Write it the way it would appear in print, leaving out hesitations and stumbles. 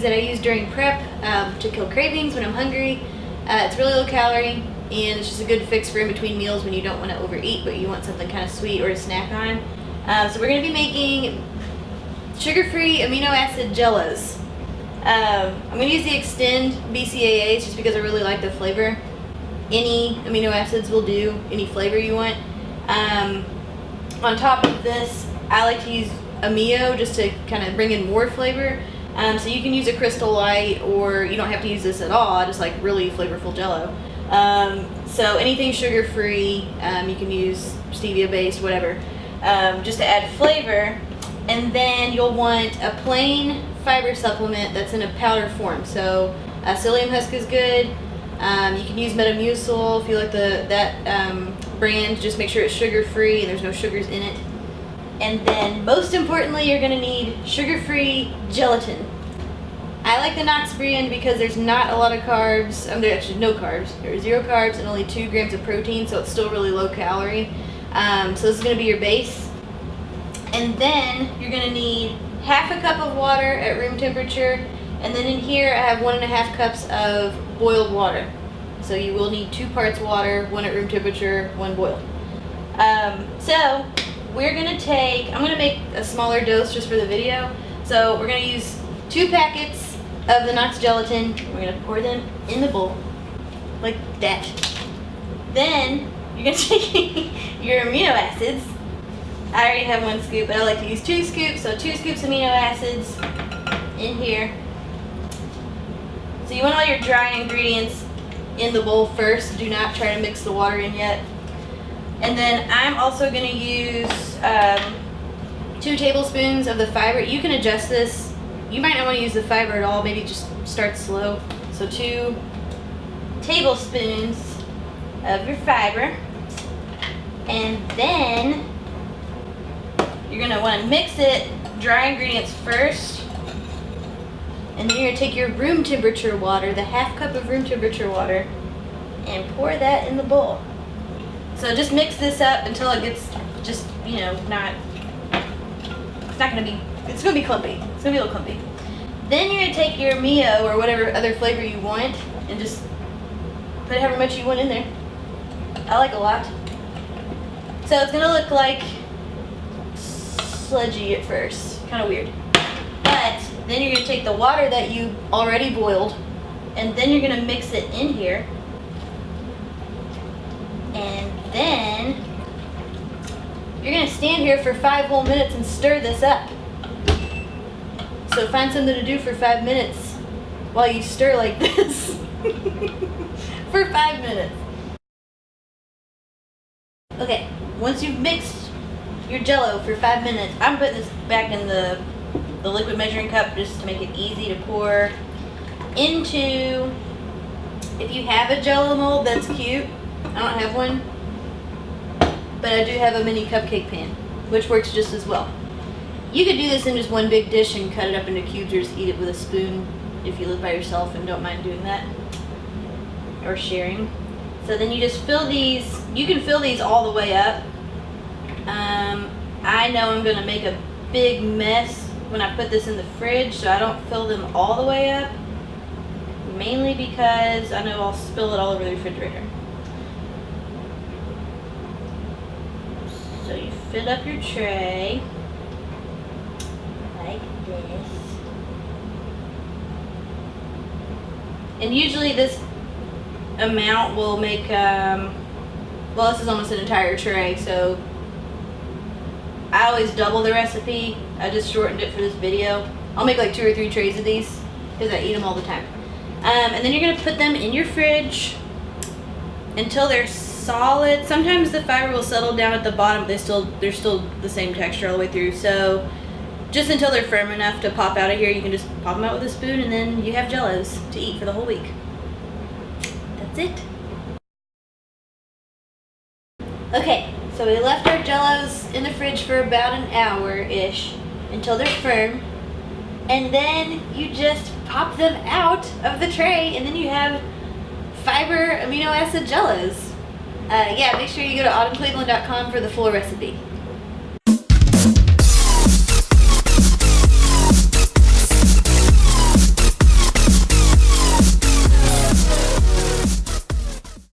that I use during prep to kill cravings when I'm hungry. It's really low calorie, and it's just a good fix for in between meals when you don't want to overeat but you want something kind of sweet or to snack on. So we're going to be making sugar-free amino acid jellos. I'm going to use the Extend BCAAs just because I really like the flavor. Any amino acids will do, any flavor you want. On top of this, I like to use Amio just to kind of bring in more flavor. So you can use a Crystal Light, or you don't have to use this at all. I just like really flavorful Jello. So anything sugar-free, you can use stevia-based, whatever, just to add flavor. And then you'll want a plain fiber supplement that's in a powder form. So psyllium husk is good. You can use Metamucil if you like that brand. Just make sure it's sugar-free and there's no sugars in it. And then most importantly, you're going to need sugar-free gelatin. I like the Knox brand because there's not a lot of carbs. There's actually no carbs. There's 0 carbs and only 2 grams of protein, so it's still really low calorie. So this is going to be your base. And then you're going to need half a cup of water at room temperature. And then in here I have 1.5 cups of boiled water. So you will need 2 parts water, 1 at room temperature, 1 boiled. So we're going to take, I'm going to make a smaller dose just for the video. So we're going to use 2 packets of the Knox gelatin. We're going to pour them in the bowl like that. Then you're going to take your amino acids. I already have 1 scoop, but I like to use 2 scoops. So 2 scoops amino acids in here. So you want all your dry ingredients in the bowl first. Do not try to mix the water in yet. And then I'm also going to use 2 tablespoons of the fiber. You can adjust this. You might not want to use the fiber at all. Maybe just start slow. So 2 tablespoons of your fiber. And then you're going to want to mix it, dry ingredients first. And then you're going to take your room temperature water, the half cup of room temperature water, and pour that in the bowl. So just mix this up until it gets just, you know, it's going to be clumpy. It's going to be a little clumpy. Then you're going to take your Mio or whatever other flavor you want and just put however much you want in there. I like a lot. So it's going to look like sludgy at first. Kind of weird. But then you're going to take the water that you already boiled and then you're going to mix it in here. And then you're going to stand here for 5 whole minutes and stir this up. So find something to do for 5 minutes while you stir like this for 5 minutes. Okay, once you've mixed your Jello for 5 minutes, I'm putting this back in the liquid measuring cup just to make it easy to pour into. If you have a Jello mold, that's cute. I don't have one, but I do have a mini cupcake pan, which works just as well. You could do this in just one big dish and cut it up into cubes or just eat it with a spoon if you live by yourself and don't mind doing that, or sharing. So then you just fill these. You can fill these all the way up. I know I'm going to make a big mess when I put this in the fridge, so I don't fill them all the way up, mainly because I know I'll spill it all over the refrigerator. So you fill up your tray like this. And usually this amount will make, well, this is almost an entire tray, so I always double the recipe. I just shortened it for this video. I'll make like 2 or 3 trays of these because I eat them all the time. And then you're going to put them in your fridge until they're solid. Sometimes the fiber will settle down at the bottom, but they're still the same texture all the way through. So just until they're firm enough to pop out of here, you can just pop them out with a spoon and then you have Jellos to eat for the whole week. That's it. Okay, so we left our Jellos in the fridge for about an hour-ish until they're firm. And then you just pop them out of the tray and then you have fiber amino acid Jellos. Yeah, make sure you go to autumncleveland.com for the full recipe.